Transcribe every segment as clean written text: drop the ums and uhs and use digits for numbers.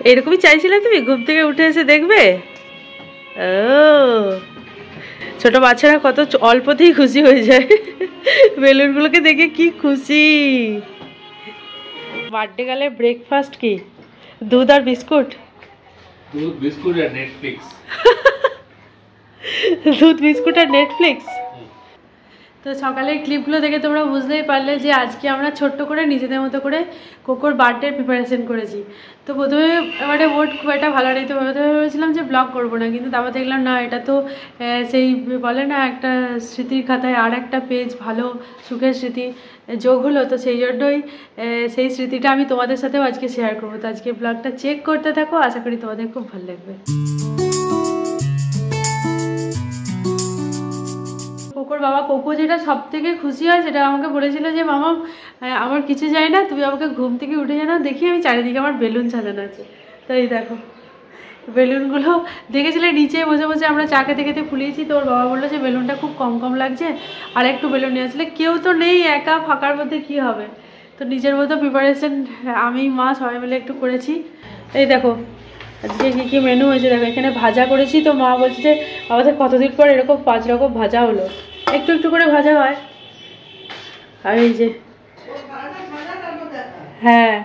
এরকমই চাইছিলে তুমি ঘুম থেকে উঠে এসে দেখবে? ও ছোট বাচ্চারা কত অল্পতেই খুশি হয়ে যায়, বেলুনগুলোকে দেখে কি খুশি। বার্থডে গেলে ব্রেকফাস্ট কি? দুধ আর বিস্কুট? দুধ বিস্কুট আর নেটফ্লিক্স। দুধ বিস্কুট আর নেটফ্লিক্স। তো সকালের ক্লিপগুলো দেখে তোমরা বুঝতেই পারলে যে আজকে আমরা ছোট্ট করে নিজেদের মতো করে কোকোর বার্থডের প্রিপারেশন করেছি। তো প্রথমে মানে মোট খুব একটা ভালো নেই, তো প্রথমে ভেবেছিলাম যে ব্লগ করবো না, কিন্তু তারপর দেখলাম না, এটা তো সেই বলে না একটা স্মৃতির খাতায় আর একটা পেজ ভালো সুখের স্মৃতি যোগ হলো। তো সেই জন্যই সেই স্মৃতিটা আমি তোমাদের সাথেও আজকে শেয়ার করবো। তো আজকে ব্লগটা চেক করতে থাকো, আশা করি তোমাদের খুব ভালো লাগবে। কোকোর বাবা কোকো যেটা সব থেকে খুশি হয় সেটা আমাকে বলেছিল যে মামা আমার কিছু যায় না, তুমি আমাকে ঘুম থেকে উঠে জানো, দেখি আমি চারিদিকে আমার বেলুন সাজানো আছে। তাই দেখো বেলুনগুলো দেখেছিলে নিচে বসে বসে আমরা চা খেতে খেতে ফুলিয়েছি। তো ওর বাবা বললো যে বেলুনটা খুব কম কম লাগছে, আর একটু বেলুন নিয়ে আসলে। কেউ তো নেই, একা ফাঁকার মধ্যে কি হবে, তো নিজের মতো প্রিপারেশন আমি মা সবাই মিলে একটু করেছি। এই দেখো আজকে কী কী মেনু হয়েছে দেখো, এখানে ভাজা করেছি। তো মা বলছে যে আমাদের কতদিন পর এরকম 5 রকম ভাজা হলো, একটু একটু করে ভাজা হয়। আর এই যে হ্যাঁ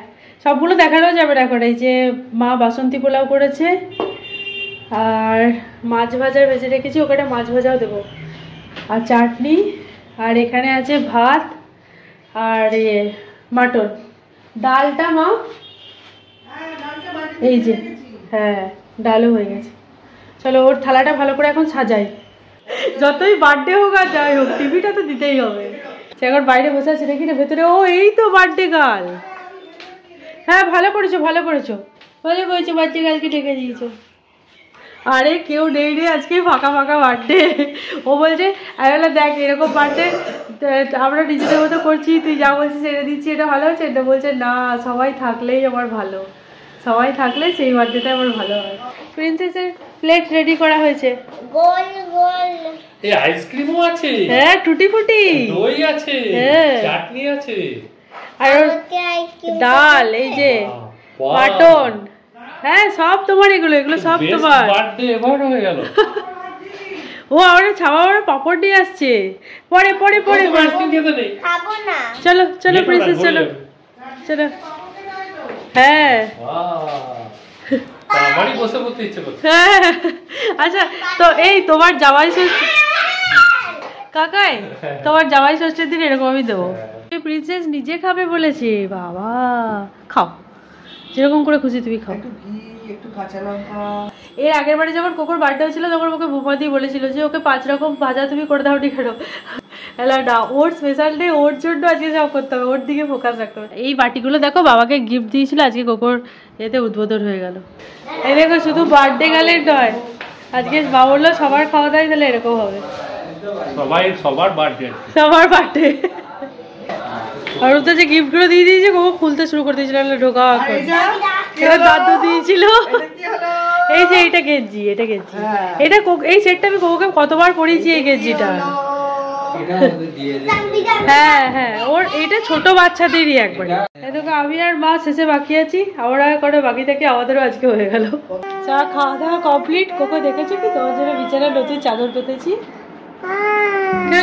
সবগুলো দেখানো যাবে না এখন। এই যে মা বাসন্তী পোলাও করেছে, আর মাছ ভাজা ভেজে রেখেছি, ওখানে মাছ ভাজাও দেবো, আর চাটনি, আর এখানে আছে ভাত আর মাটন। ডালটা মা এই যে হ্যাঁ ডালও হয়ে গেছে। চলো ওর থালাটা ভালো করে এখন সাজাই, যতই বার্থডে হোক আর যাই হোক টিভিটা তো দিতেই হবে। সে এখন বাইরে বসে আছে দেখি না ভেতরে, ও এই তো বার্থডে গার্ল। হ্যাঁ ভালো করেছো ভালো করেছো, ভালো করেছো, বার্থডে গার্লকে ডেকে দিয়েছো। আরে কেউ নেই রে আজকে, ফাঁকা ফাঁকা বার্থডে। ও বলছে আমি বললাম দেখ এরকম বার্থডে আমরা নিজেদের মতো করছি, তুই যা বলছিস এটা দিচ্ছি, এটা ভালো হচ্ছে। এটা বলছে না সবাই থাকলেই আমার ভালো, সবাই থাকলে সেই বার্থডেটা আমার ভালো হয়। প্রিন্সেসের প্লেট রেডি করা হয়েছে, গোল গোল। এই আইসক্রিমও আছে, হ্যাঁ টুটি ফুটি, দই আছে, হ্যাঁ চাটনি আছে, আর ডাল, এই যে মাটন, হ্যাঁ সব তোমার, এগুলো এগুলো সব তোমার। বার্থডে এবার হয়ে গেল। ও আমরা ছাওয়া পাপড় দিয়ে আসছে, পরে পরে পরে আইসক্রিম খেতে নেই, খাবো না। চলো চলো প্রিন্সেস চলো চলো। হ্যাঁ আমারই বসে পড়তে ইচ্ছে করছে। হ্যাঁ আচ্ছা তো এই তোমার জামাই ষষ্ঠী কাকাই, তোমার জামাই ষষ্ঠীর দিন এরকম আমি দেবো। প্রিন্সেস নিজে খাবে বলেছে, বাবা খাও যেরকম করে খুশি তুমি খাও। একটু কাঁচা লঙ্কা। এর আগের বারে যখন কোকোর বার্থডে হয়েছিল তখন ওকে ভূপাদি বলেছিল যে ওকে 5 রকম ভাজা তুমি করে দাও, ঠিক খেলো না, ওর স্পেশাল ডে, ওর জন্য আজকে সব করতে হবে, ওর দিকে ফোকাস রাখতে হবে। এই বাটিগুলো দেখো বাবাকে গিফট দিয়েছিল, আজকে কোকোর এতে উদ্বোধন হয়ে গেল। এই দেখো শুধু বার্থডে গালের নয়, আজকে বাবা বললো সবার খাওয়া দাওয়াই তাহলে এরকম হবে, সবার বার্থডে, সবার বার্থডে। আর ওটা যে গিফটগুলো দিয়ে দিয়েছে কোকো খুলতে শুরু করে দিয়েছিল, ঢোকা দাদু দিয়েছিল। এই যে এটা গেঞ্জি, এটা গেঞ্জি, এটা এই সেটটা আমি কোকোকে কতবার পরিয়েছি এই গেঞ্জিটা। হ্যাঁ হ্যাঁ ওর এটা ছোট বাচ্চাদেরই একবার। এদিকে আমি আর মা শেষে বাকি আছি, আমরা করে বাকি থেকে আমাদেরও আজকে হয়ে গেল। চা খাওয়া দাওয়া কমপ্লিট। কোকো দেখেছো কি তোমার জন্য বিছানায় নতুন চাদর পেতেছি।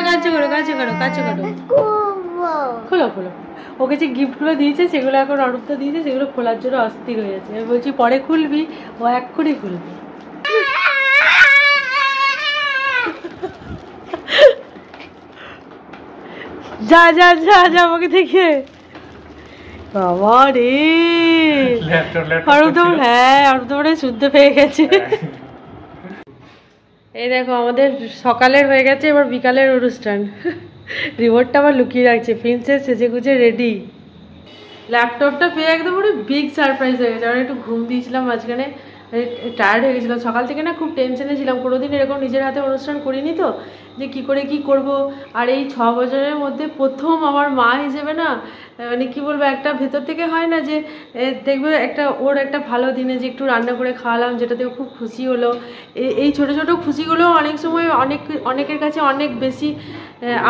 কাছে করো কাছে করো কাছে করো, খোলো খোলো। ওকে যে গিফটগুলো দিয়েছে সেগুলো এখন অরূপটা দিয়েছে, সেগুলো খোলার জন্য অস্থির হয়ে যাচ্ছে। আমি বলছি পরে খুলবি, ও এক্ষুনি খুলবি। যা যা যা যা আমাকে দেখে, বাবা রে অরূপ তো, হ্যাঁ অরূপ তো মনে শুনতে পেয়ে গেছে। এই দেখো আমাদের সকালের হয়ে গেছে, এবার বিকালের অনুষ্ঠান। রিমোটটা আবার লুকিয়ে রাখছে, প্রিন্সেস সেজে গুজে রেডি। ল্যাপটপটা পেয়ে একদম পুরো বিগ সারপ্রাইজ হয়ে গেছে। আমরা একটু ঘুম দিয়েছিলাম মাঝখানে, টায়ার্ড হয়ে গেছিলাম সকাল থেকে না, খুব টেনশনে ছিলাম। কোনোদিন এরকম নিজের হাতে অনুষ্ঠান করিনি, তো যে কি করে কি করব। আর এই 6 বছরের মধ্যে প্রথম আমার মা হিসেবে না, মানে কি বলবো, একটা ভেতর থেকে হয় না যে দেখবে একটা ওর একটা ভালো দিনে যে একটু রান্না করে খাওয়ালাম, যেটাতে খুব খুশি হলো। এই ছোট ছোট খুশিগুলো অনেক সময় অনেকের কাছে অনেক বেশি,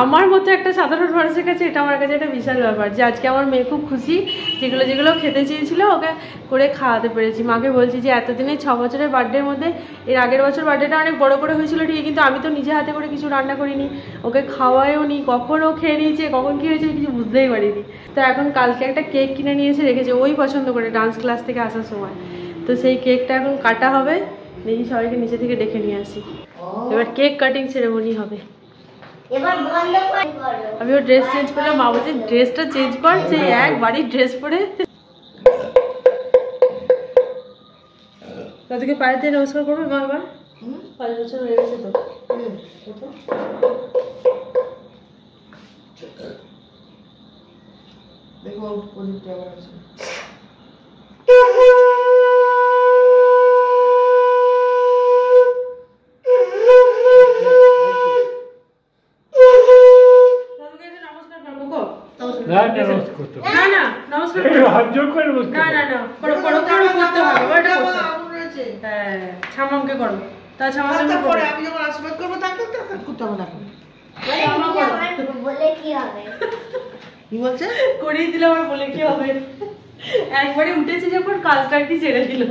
আমার মতো একটা সাধারণ মানুষের কাছে এটা আমার কাছে একটা বিশাল ব্যাপার যে আজকে আমার মেয়ে খুব খুশি, যেগুলো যেগুলো খেতে চেয়েছিল ওকে করে খাওয়াতে পেরেছি। মাকে বলছি যে এতদিনে 6 বছরের বার্থডের মধ্যে, এর আগের বছর বার্থডেটা অনেক বড় করে হয়েছিল ঠিক, কিন্তু আমি তো নিজে হাতে করে কিছু রান্না করিনি, ওকে খাওয়াইও নি, কখন ও খেয়ে নিয়েছে কখন কী হয়েছে কিছু বুঝতেই পারিনি। তো এখন কালকে একটা কেক কিনে নিয়ে এসে রেখেছে, ওই পছন্দ করে ডান্স ক্লাস থেকে আসার সময়। তো সেই কেকটা এখন কাটা হবে, দেখি সবাইকে নিচে থেকে ডেকে নিয়ে আসি। এবার কেক কাটিং সেরেমনি হবে। আমি ওর ড্রেস চেঞ্জ করলাম, মা বলছে ড্রেসটা চেঞ্জ কর, সেই একবারই ড্রেস পরে তাদেরকে পায়ের দিয়ে নমস্কার করবে মা। আবার 5 বছর হয়ে গেছে তো। দেখো প্রদীপটা আবার আছে। ছামামকে করো, তা ছামামকে তারপরে আমি যখন আশীর্বাদ করবো তাকে করতে হবে না। কি বলছে? করিয়ে দিলে আমার বলে কি হবে, একবারে উঠেছে যখন কাজটা কি ছেড়ে দিল।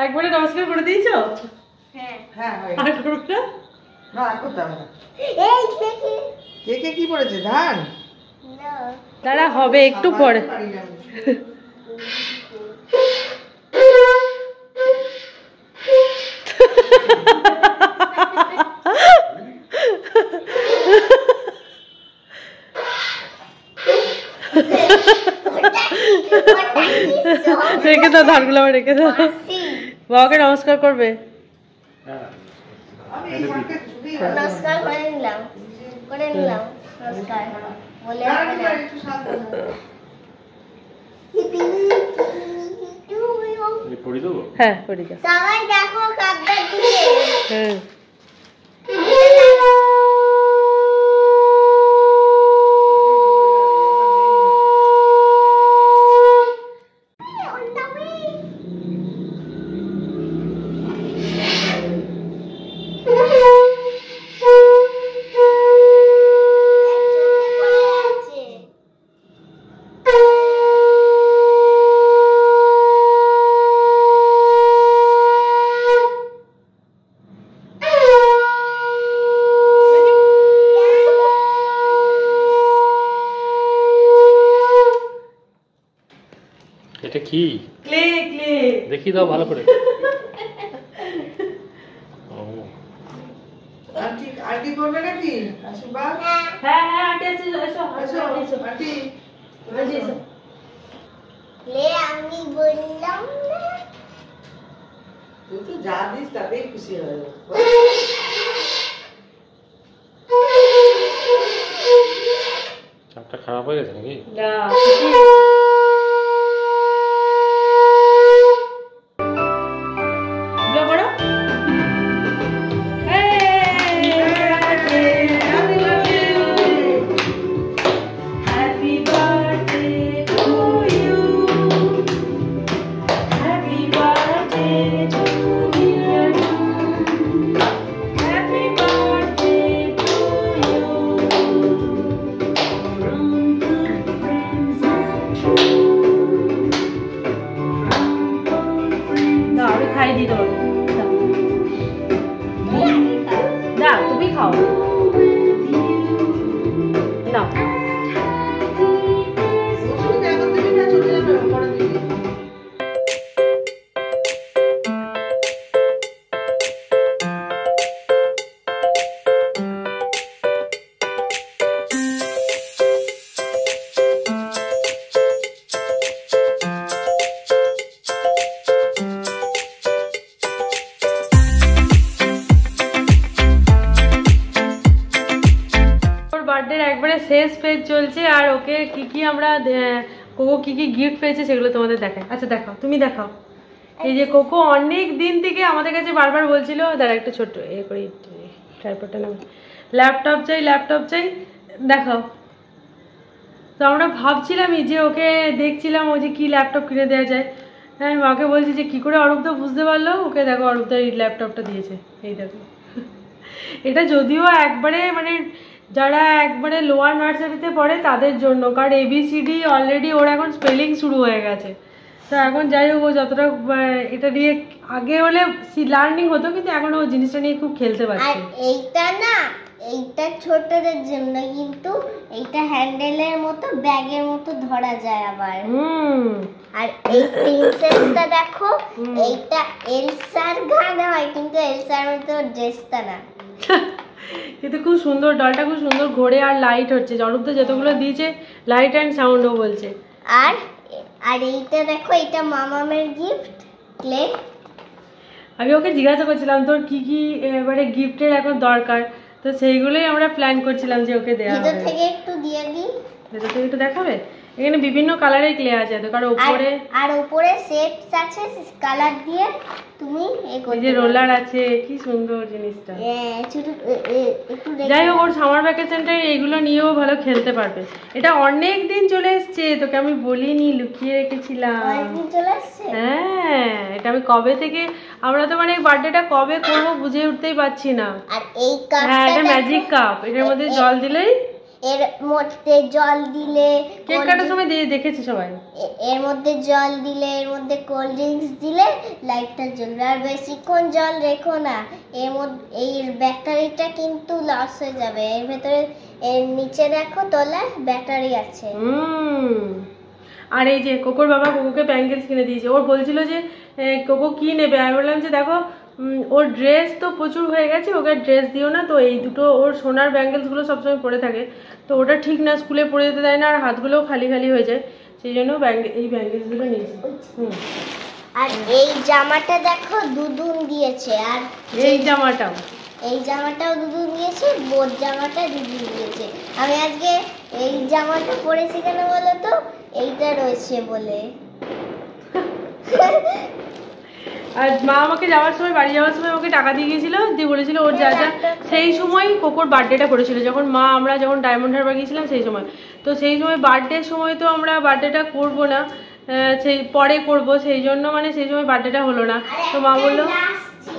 একবারে নমস্কার করে দিয়েছ? হ্যাঁ আর করবে না? না আর করতে হবে না। কেকে কি পড়েছে? ধান? দাঁড়া, হবে একটু পরে। রেখে দাও ধানগুলো, আবার রেখে দাও। বাবাকে নমস্কার করবে। নমস্কার করে নিলাম, নমস্কার বলে হ্যাঁ পড়ে যাও। সবাই দেখো কাকদার দিকে। হ্যাঁ এটা কি? ক্লে ক্লে দেখি দাও ভালো করে। আন্টি করবে নাকি আশীর্বাদ? হ্যাঁ হ্যাঁ আন্টি এসো এসো এসো এসো আন্টি এসো। লে আমি বললাম না, তুই তো যা দিস তাতেই খুশি হয়ে যাবে। চাপটা খারাপ হয়ে গেছে নাকি? না বার্থডের একবারে শেষ পেজ চলছে, আর ওকে কি কি আমরা কোকো কি কি গিফট পেয়েছে সেগুলো তোমাদের দেখায়। আচ্ছা দেখাও, তুমি দেখাও। এই যে কোকো অনেক দিন থেকে আমাদের কাছে বারবার বলছিল, দাঁড়া একটু ছোট্ট এ করে ট্রাইপডটা নাও, ল্যাপটপ চাই ল্যাপটপ চাই, দেখাও। তো আমরা ভাবছিলামই যে ওকে দেখছিলাম ও যে কি ল্যাপটপ কিনে দেওয়া যায়। হ্যাঁ, মাকে বলছি যে কি করে অরূপদা বুঝতে পারলো, ওকে দেখো অরূপদা এই ল্যাপটপটা দিয়েছে, এই দেখো। এটা যদিও একবারে মানে যারা একবারে লোয়ার নার্সারিতে পড়ে তাদের জন্য, কারণ ABCD অলরেডি ওর এখন স্পেলিং শুরু হয়ে গেছে। তো এখন যাই হোক, ও যতটা এটা নিয়ে আগে হলে লার্নিং হতো, কিন্তু এখন ও জিনিসটা নিয়ে খুব খেলতে আর পারছে। এইটা না, এইটা ছোটদের জন্য, কিন্তু এইটা হ্যান্ডেলের মতো ব্যাগের মতো ধরা যায় আবার। আর এই প্রিন্সেসটা দেখো, এইটা এলসার গান হয়, কিন্তু এলসার মতো ড্রেসটা না। কিন্তু খুব সুন্দর, ডলটা খুব সুন্দর ঘোরে আর লাইট হচ্ছে। অরূপদা যতগুলো দিয়েছে লাইট অ্যান্ড সাউন্ডও বলছে। আর আর এইটা দেখো, এটা মামামের গিফট ক্লে। আমি ওকে জিজ্ঞাসা করছিলাম তোর কি কি এবারে গিফটের এখন দরকার, তো সেইগুলোই আমরা প্ল্যান করছিলাম যে ওকে দেওয়া ভিতর হবে। থেকে একটু দিয়ে দিই, ভেতর থেকে একটু দেখাবে। এখানে বিভিন্ন কালারের ক্লে আছে, তো কারণ উপরে আর উপরে সেটস আছে কালার দিয়ে তুমি এই এই যে রোলার আছে, কি সুন্দর জিনিসটা। একটু যাই হোক, ওর সামার ভ্যাকেশনটাই এইগুলো নিয়েও ভালো খেলতে পারবে। এটা অনেক দিন চলে এসছে, তোকে আমি বলিনি, লুকিয়ে রেখেছিলাম। অনেকদিন চলে আসছে। হ্যাঁ, এটা আমি কবে থেকে, আমরা তো মানে বার্থডেটা কবে করবো বুঝে উঠতেই পারছি না। আর এই হ্যাঁ, এটা কাপটা ম্যাজিক কাপ, এটার মধ্যে জল দিলেই, এর মধ্যে জল দিলে, কেক কাটার সময় দেখেছি সবাই, এর মধ্যে জল দিলে, এর মধ্যে কোল্ড ড্রিঙ্কস দিলে লাইটটা জ্বলবে। আর বেশিক্ষণ জল রেখো না, এর মধ্যে এই ব্যাটারিটা কিন্তু লস হয়ে যাবে। এর ভেতরে, এর নিচে দেখো তলায় ব্যাটারি আছে। আর এই যে কোকোর বাবা কোকোকে ব্যাঙ্গেলস কিনে দিয়েছে। ওর বলছিল যে কোকো কি নেবে, আমি বললাম যে দেখো ওর ড্রেস তো প্রচুর হয়ে গেছে, ওকে ড্রেস দিও না, তো এই দুটো ওর সোনার ব্যাঙ্গেলসগুলো সবসময় পরে থাকে, তো ওটা ঠিক না, স্কুলে পরে যেতে দেয় না, আর হাতগুলোও খালি খালি হয়ে যায়, সেই জন্য এই ব্যাঙ্গেলসগুলো নিয়েছি। আর এই জামাটা দেখো দুদুন দিয়েছে, আর এই জামাটাও, এই জামাটাও দুদুন দিয়েছে, বোর জামাটা দুদুন দিয়েছে। আমি আজকে এই জামাটা পরেছি কেন বলো তো, এইটা রয়েছে বলে। আর মা আমাকে যাওয়ার সময়, বাড়ি যাওয়ার সময় আমাকে টাকা দিয়ে গিয়েছিল, দিয়ে বলেছিল ওর যা যা, সেই সময় কোকোর বার্থডেটা করেছিল, যখন আমরা যখন ডায়মন্ড হারবার গিয়েছিলাম সেই সময়। তো সেই সময় বার্থডের সময় তো আমরা বার্থডেটা করবো না, সেই পরে করব, সেই জন্য মানে সেই সময় বার্থডেটা হলো না। তো মা বললো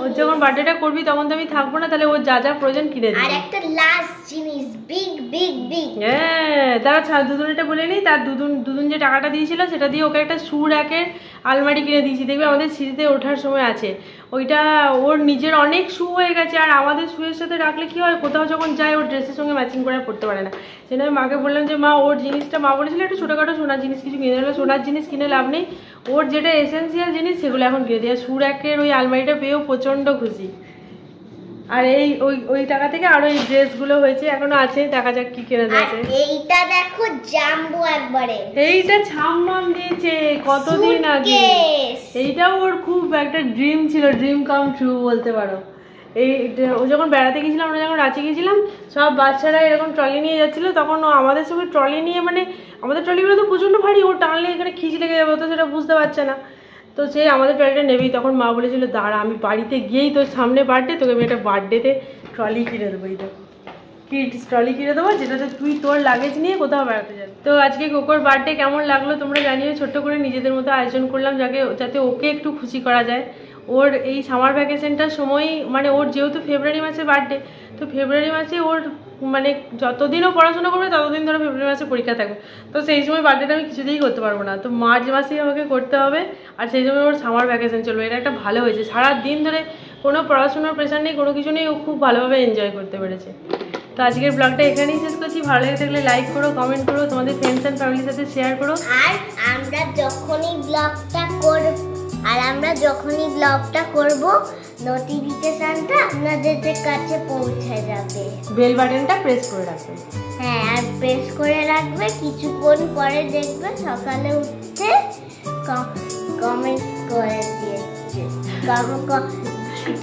ওর যখন বার্থডেটা করবি তখন তো আমি থাকবো না, তাহলে ওর যা যা প্রয়োজন কিনে দিবি। আর একটা লাস্ট জিনিস, বিগ বিগ বিগ। হ্যাঁ, তারা দুদুনটা বলে নিই, তার দুদুন যে টাকাটা দিয়েছিল সেটা দিয়ে ওকে একটা শু র্যাকের আলমারি কিনে দিয়েছি। দেখবে আমাদের সিঁড়িতে ওঠার সময় আছে, ওইটা ওর নিজের অনেক শু হয়ে গেছে, আর আমাদের শুয়ের সাথে রাখলে কি হয়, কোথাও যখন যায় ওর ড্রেসের সঙ্গে ম্যাচিং করে পড়তে পারে না। সেটা আমি মাকে বললাম যে মা ওর জিনিসটা, মা বলেছিল একটু ছোটোখাটো সোনার জিনিস কিছু কিনে দিলে, সোনার জিনিস কিনে লাভ নেই, ওর যেটা এসেন্সিয়াল জিনিস সেগুলো এখন কিনে দিয়ে। শু র্যাকের ওই আলমারিটা পেয়েও প্রচণ্ড খুশি। আর এই ওই টাকা থেকে আরো এই ড্রেসগুলো হয়েছে, এখনো আছে, দেখা যাক কি কেনা যাচ্ছে। এইটা দেখো জাম্বো একবারে, এইটা ছাম্মাম দিয়েছে কতদিন আগে, এইটাও ওর খুব একটা ড্রিম ছিল, ড্রিম কাম ট্রু বলতে পারো। ও যখন বেড়াতে গেছিলাম, আমরা যখন রাঁচি গেছিলাম, সব বাচ্চারা এরকম ট্রলি নিয়ে যাচ্ছিলো, তখন ও আমাদের সঙ্গে ট্রলি নিয়ে, মানে আমাদের ট্রলিগুলো তো প্রচণ্ড ভারী, ও টানলে এখানে খিচ লেগে যাবে, তো সেটা বুঝতে পারছে না, তো সে আমাদের ট্রলিটা নেবেই। তখন মা বলেছিল দাঁড়া, আমি বাড়িতে গিয়েই তোর সামনে বার্থডে, তোকে আমি একটা বার্থডেতে ট্রলি কিনে দেবো, এই দেখো কিডস ট্রলি কিনে দেবো, যেটাতে তুই তোর লাগেজ নিয়ে কোথাও বেড়াতে যাবি। তো আজকে কোকোর বার্থডে কেমন লাগলো তোমরা জানিও। ছোট্ট করে নিজেদের মতো আয়োজন করলাম, যাতে ওকে একটু খুশি করা যায়। ওর এই সামার ভ্যাকেশনটার সময়, মানে ওর যেহেতু ফেব্রুয়ারি মাসে বার্থডে, তো ফেব্রুয়ারি মাসে ওর মানে যতদিনও পড়াশোনা করবে ততদিন ধরে ফেব্রুয়ারি মাসে পরীক্ষা থাকবে, তো সেই সময় বার্থডেটা আমি কিছুতেই করতে পারবো না, তো মার্চ মাসেই আমাকে করতে হবে, আর সেই সময় ওর সামার ভ্যাকেশন চলবে। এটা একটা ভালো হয়েছে, সারাদিন ধরে কোনো পড়াশোনার প্রেশার নেই, কোনো কিছু নেই, ও খুব ভালোভাবে এনজয় করতে পেরেছে। তো আজকের ব্লগটা এখানেই শেষ করছি। ভালো লেগে থাকলে লাইক করো, কমেন্ট করো, তোমাদের ফ্রেন্ডস অ্যান্ড ফ্যামিলির সাথে শেয়ার করো। আর আমরা যখনই ব্লগটা করব নোটিফিকেশনটা আপনাদের কাছে পৌঁছে যাবে। বেল বাটনটা প্রেস করে রাখবে। হ্যাঁ, আর প্রেস করে রাখবে, কিছুক্ষণ পরে দেখবে সকালে উঠে কমেন্ট করে দিয়েছে।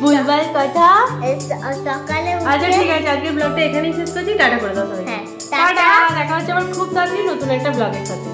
ভুলভাল কথা। সকালে আচ্ছা ঠিক আছে, আজকের ব্লগটা এখানেই শেষ করছি, টাটা করে দাও সবাই। হ্যাঁ। টাটা। দেখা হচ্ছে আবার খুব তাড়াতাড়ি নতুন একটা ব্লগের সাথে।